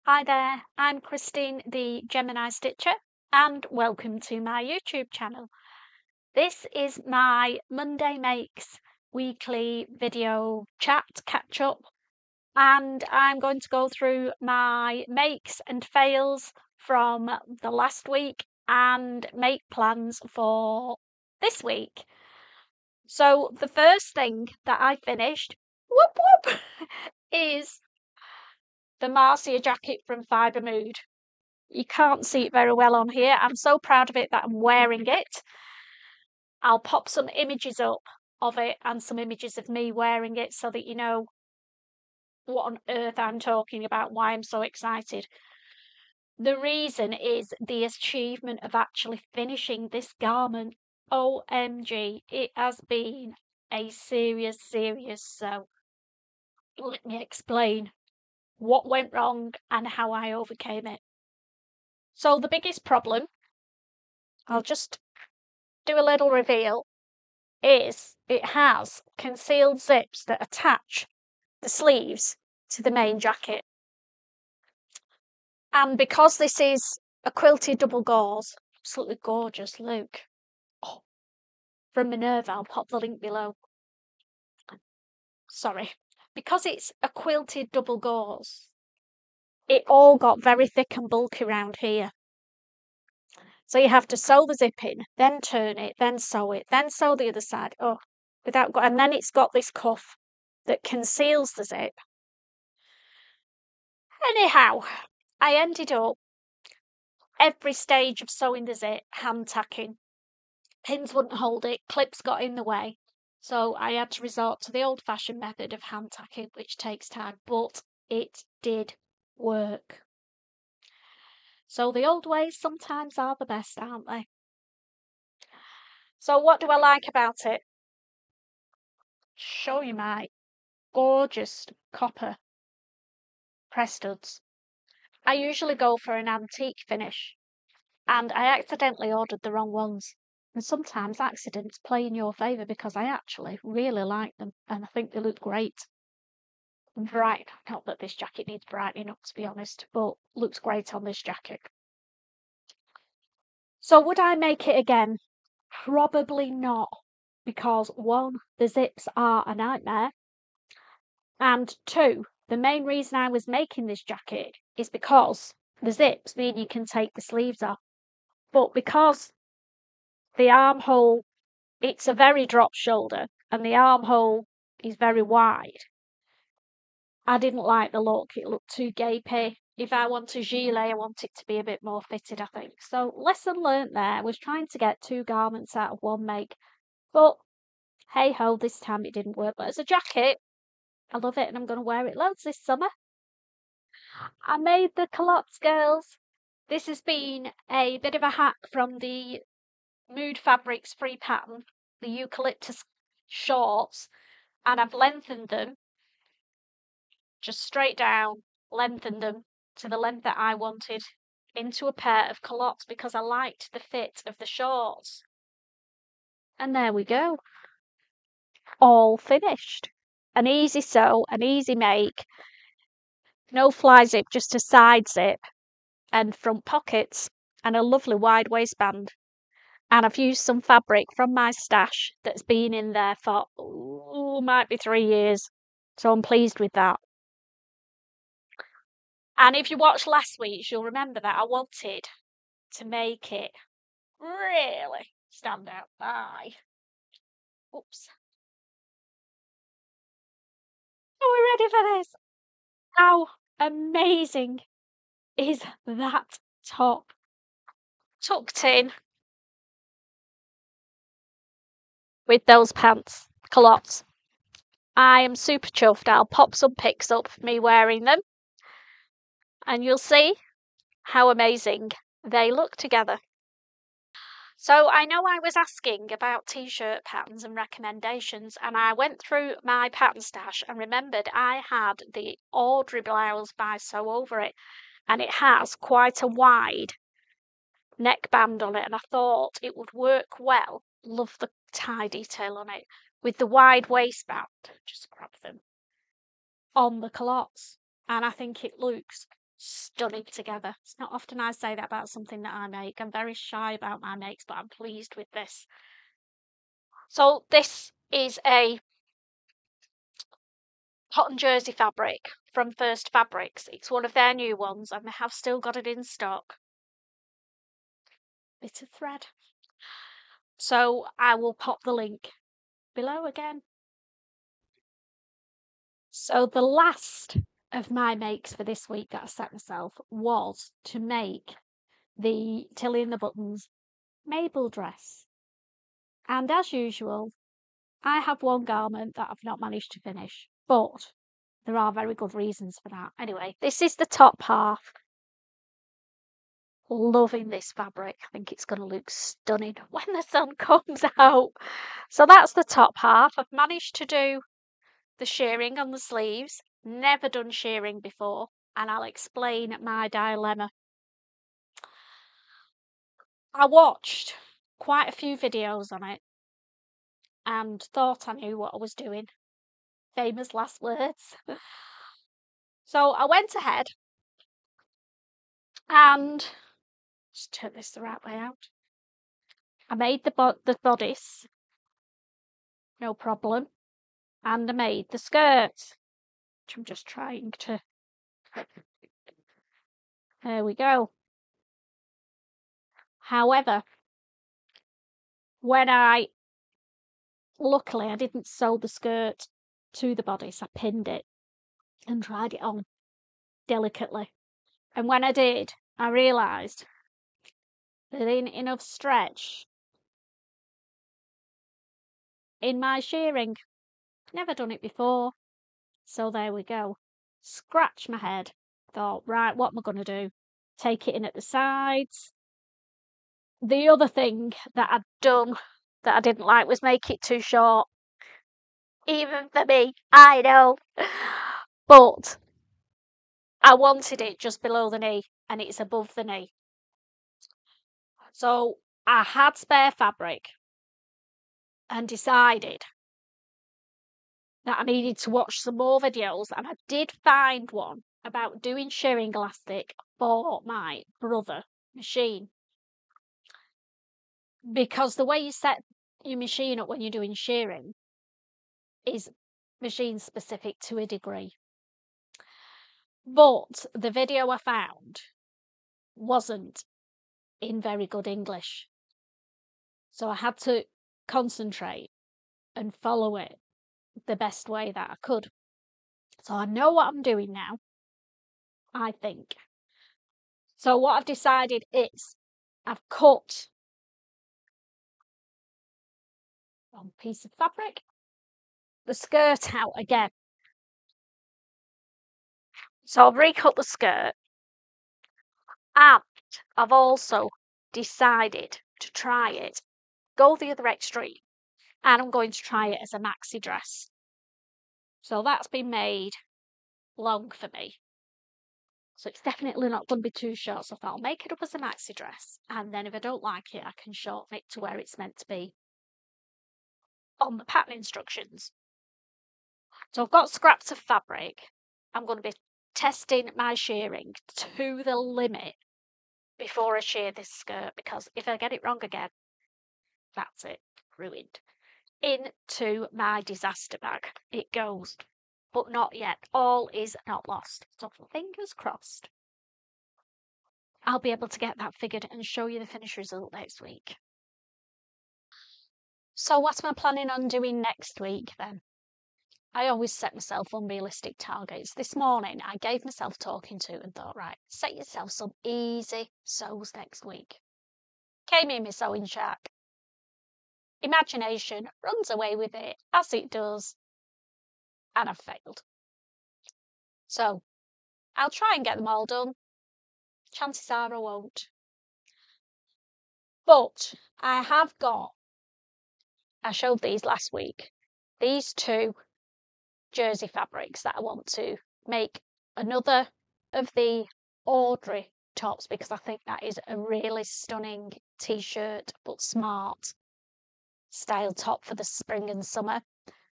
Hi there, I'm Christine the Gemini Stitcher and welcome to my YouTube channel. This is my Monday Makes weekly video chat catch up, and I'm going to go through my makes and fails from the last week and make plans for this week. So the first thing that I finished, whoop whoop, is the Marcia jacket from Fibre. You can't see it very well on here. I'm so proud of it that I'm wearing it. I'll pop some images up of it and some images of me wearing it so that you know what on earth I'm talking about, why I'm so excited. The reason is the achievement of actually finishing this garment. OMG, it has been a serious so. Let me explain what went wrong and how I overcame it. So the biggest problem, I'll just do a little reveal, is it has concealed zips that attach the sleeves to the main jacket. And because this is a quilted double gauze, absolutely gorgeous, look. Oh, from Minerva, I'll pop the link below. Sorry. Because it's a quilted double gauze, it all got very thick and bulky around here. So you have to sew the zip in, then turn it, then sew it, then sew the other side. Oh, and then it's got this cuff that conceals the zip. Anyhow, I ended up every stage of sewing the zip hand tacking. Pins wouldn't hold it, clips got in the way. So I had to resort to the old-fashioned method of hand tacking, which takes time, but it did work. So the old ways sometimes are the best, aren't they? So what do I like about it? Show you my gorgeous copper press studs. I usually go for an antique finish, and I accidentally ordered the wrong ones. And sometimes accidents play in your favour because I actually really like them and I think they look great. Bright, not that this jacket needs brightening up to be honest, but looks great on this jacket. So would I make it again? Probably not, because one, the zips are a nightmare, and two, the main reason I was making this jacket is because the zips mean you can take the sleeves off. But because the armhole, it's a very drop shoulder and the armhole is very wide, I didn't like the look. It looked too gapey. If I want a gilet, I want it to be a bit more fitted, I think. So lesson learnt there. I was trying to get two garments out of one make, but hey ho, this time it didn't work. But as a jacket, I love it and I'm going to wear it loads this summer. I made the culottes, girls. This has been a bit of a hack from the Mood Fabrics free pattern, the Eucalyptus shorts, and I've lengthened them just straight down, lengthened them to the length that I wanted into a pair of culottes because I liked the fit of the shorts. And there we go, all finished. An easy sew, an easy make, no fly zip, just a side zip and front pockets and a lovely wide waistband. And I've used some fabric from my stash that's been in there for, might be 3 years. So I'm pleased with that. And if you watched last week's, you'll remember that I wanted to make it really stand out by. Oops. Are we ready for this? How amazing is that top? Tucked in with those pants, culottes. I am super chuffed. I'll pop some pics up of me wearing them and you'll see how amazing they look together. So I know I was asking about t-shirt patterns and recommendations, and I went through my pattern stash and remembered I had the Audrey blouse by Sew Over It, and it has quite a wide neckband on it, and I thought it would work well. Love the tie detail on it with the wide waistband. Just grab them on the culottes, and I think it looks stunning together. It's not often I say that about something that I make. I'm very shy about my makes, but I'm pleased with this. So this is a cotton jersey fabric from First Fabrics. It's one of their new ones and they have still got it in stock. Bit of thread. So I will pop the link below again. So the last of my makes for this week that I set myself was to make the Tilly and the Buttons Mabel dress. And as usual, I have one garment that I've not managed to finish, but there are very good reasons for that. Anyway, this is the top half. Loving this fabric. I think it's going to look stunning when the sun comes out. So that's the top half. I've managed to do the shirring on the sleeves. Never done shirring before, and I'll explain my dilemma. I watched quite a few videos on it and thought I knew what I was doing. Famous last words. So I went ahead and just turn this the right way out. I made the bodice, no problem, and I made the skirts, which I'm just trying to. There we go. However, luckily I didn't sew the skirt to the bodice. I pinned it and tried it on delicately. And when I did, I realised there ain't enough stretch in my shirring. Never done it before. So there we go. Scratched my head. Thought, right, what am I going to do? Take it in at the sides. The other thing that I'd done that I didn't like was make it too short. Even for me, I know. But I wanted it just below the knee, and it's above the knee. So I had spare fabric and decided that I needed to watch some more videos, and I did find one about doing shirring elastic for my brother machine. Because the way you set your machine up when you're doing shirring is machine specific to a degree. But the video I found wasn't in very good English. So I had to concentrate and follow it the best way that I could. So I know what I'm doing now, I think. So what I've decided is I've cut one piece of fabric, the skirt out again. So I've recut the skirt, and I've also decided to try it, go the other extreme, and I'm going to try it as a maxi dress. So that's been made long for me. So it's definitely not going to be too short. So I thought I'll make it up as a maxi dress, and then if I don't like it, I can shorten it to where it's meant to be on the pattern instructions. So I've got scraps of fabric. I'm going to be testing my shirring to the limit before I shear this skirt, because if I get it wrong again, that's it, ruined. Into my disaster bag it goes, but not yet. All is not lost. So fingers crossed I'll be able to get that figured and show you the finished result next week. So what am I planning on doing next week then? I always set myself unrealistic targets. This morning I gave myself talking to and thought, right, set yourself some easy sews next week. Came in my sewing shack. Imagination runs away with it, as it does, and I've failed. So I'll try and get them all done. Chances are I won't. But I have got, I showed these last week, these two jersey fabrics that I want to make another of the Audrey tops, because I think that is a really stunning t-shirt but smart style top for the spring and summer.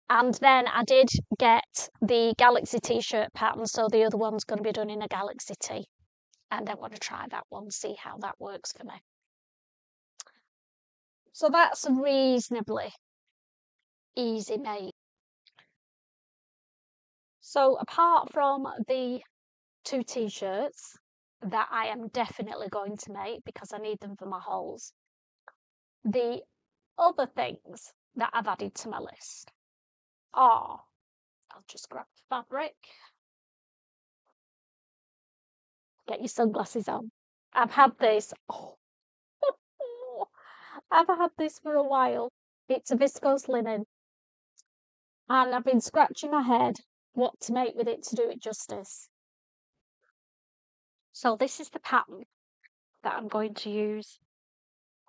And then I did get the Galaxy t-shirt pattern, so the other one's going to be done in a Galaxy tee. and I want to try that one, see how that works for me. So that's reasonably easy made. So apart from the 2 t-shirts that I am definitely going to make because I need them for my hauls, the other things that I've added to my list are, I'll just grab the fabric, get your sunglasses on. I've had this, I've had this for a while. It's a viscose linen, and I've been scratching my head what to make with it to do it justice. So this is the pattern that I'm going to use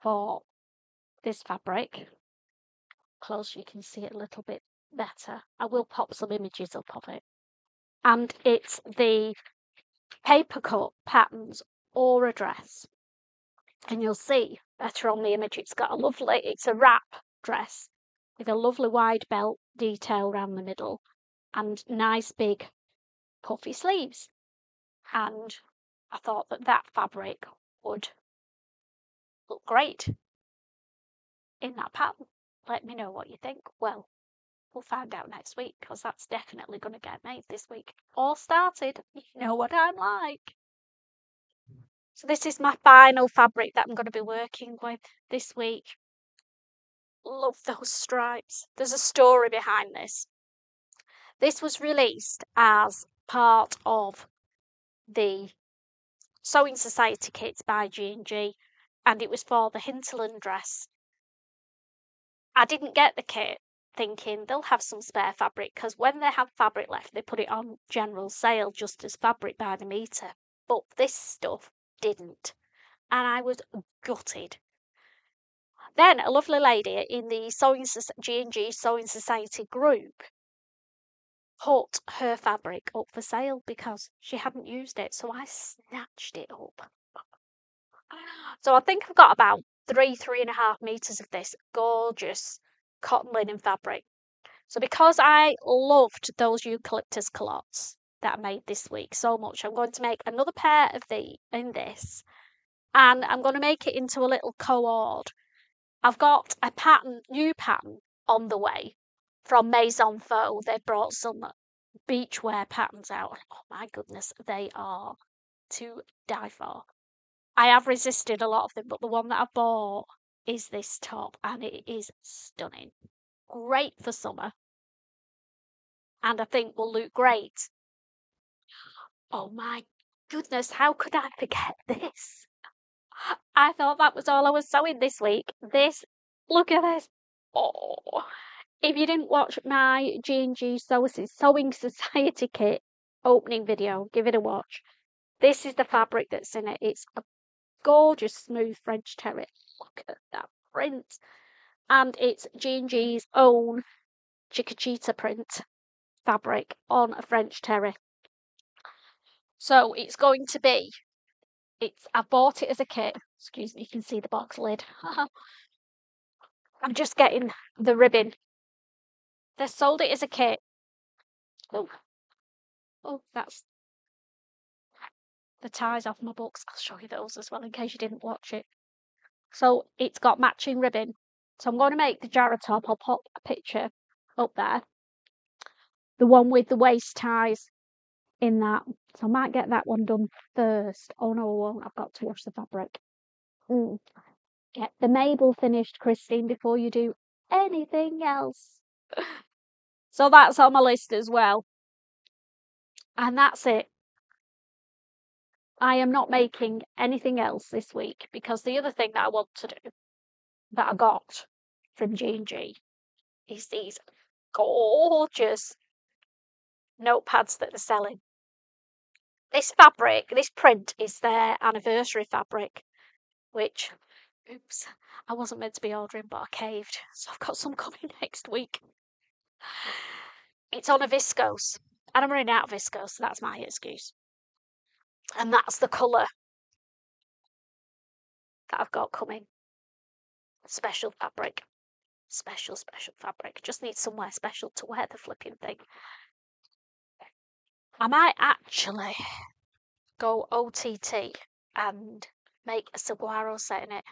for this fabric. Close, you can see it a little bit better. I will pop some images up of it. And it's the paper cut patterns or a dress. And you'll see better on the image, it's a wrap dress with a lovely wide belt detail around the middle and nice big puffy sleeves. And I thought that fabric would look great in that pattern. Let me know what you think. Well, we'll find out next week because that's definitely going to get made this week. All started. You know what I'm like. So this is my final fabric that I'm going to be working with this week. Love those stripes. There's a story behind this. This was released as part of the Sewing Society kits by G&G, and it was for the hinterland dress. I didn't get the kit thinking they'll have some spare fabric, because when they have fabric left, they put it on general sale just as fabric by the metre. But this stuff didn't, and I was gutted. Then a lovely lady in the G&G Sewing Society group put her fabric up for sale because she hadn't used it, so I snatched it up. So I think I've got about 3.5 meters of this gorgeous cotton linen fabric. So because I loved those Eucalyptus culottes that I made this week so much, I'm going to make another pair of this, and I'm going to make it into a little cord. I've got a new pattern on the way from Maison Faux. They brought some beachwear patterns out. Oh my goodness, they are to die for. I have resisted a lot of them, but the one that I bought is this top, and it is stunning. Great for summer, and I think will look great. Oh my goodness, how could I forget this? I thought that was all I was sewing this week. Look at this. Oh, if you didn't watch my G&G Sewing Society kit opening video, give it a watch. This is the fabric that's in it. It's a gorgeous smooth French terry. Look at that print. And it's G&G's own Chiquitita print fabric on a French terry. So it's going to be, I bought it as a kit. Excuse me, you can see the box lid. I'm just getting the ribbon. They sold it as a kit. Oh, that's the ties off my books. I'll show you those as well in case you didn't watch it. So it's got matching ribbon. So I'm going to make the Jarrah top. I'll pop a picture up there. The one with the waist ties in that. So I might get that one done first. Oh no, I won't. I've got to wash the fabric. Get the Mabel finished, Christine, before you do anything else. So that's on my list as well. And that's it. I am not making anything else this week because the other thing that I want to do that I got from G&G is these gorgeous notepads that they're selling. This fabric, this print is their anniversary fabric, which, oops, I wasn't meant to be ordering, but I caved. So I've got some coming next week. It's on a viscose, and I'm running out of viscose, so that's my excuse. And that's the colour that I've got coming. Special fabric. Special fabric. Just need somewhere special to wear the flipping thing. I might actually go OTT and make a saguaro set in it.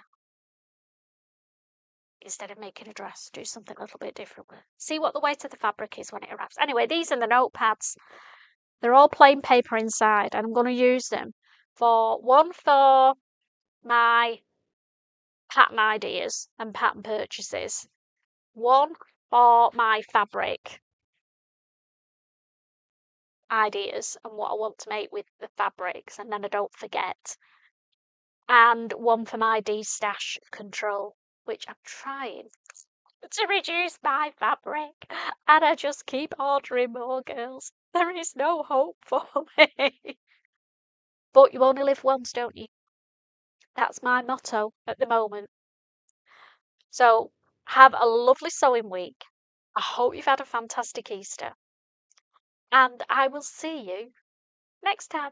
Instead of making a dress, do something a little bit different. See what the weight of the fabric is when it arrives. Anyway, these are the notepads. They're all plain paper inside, and I'm going to use them for my pattern ideas and pattern purchases, one for my fabric ideas and what I want to make with the fabrics, and then I don't forget, and one for my de-stash control, which I'm trying to reduce my fabric, and I just keep ordering more, girls. There is no hope for me. But you only live once, don't you? That's my motto at the moment. So have a lovely sewing week. I hope you've had a fantastic Easter. And I will see you next time.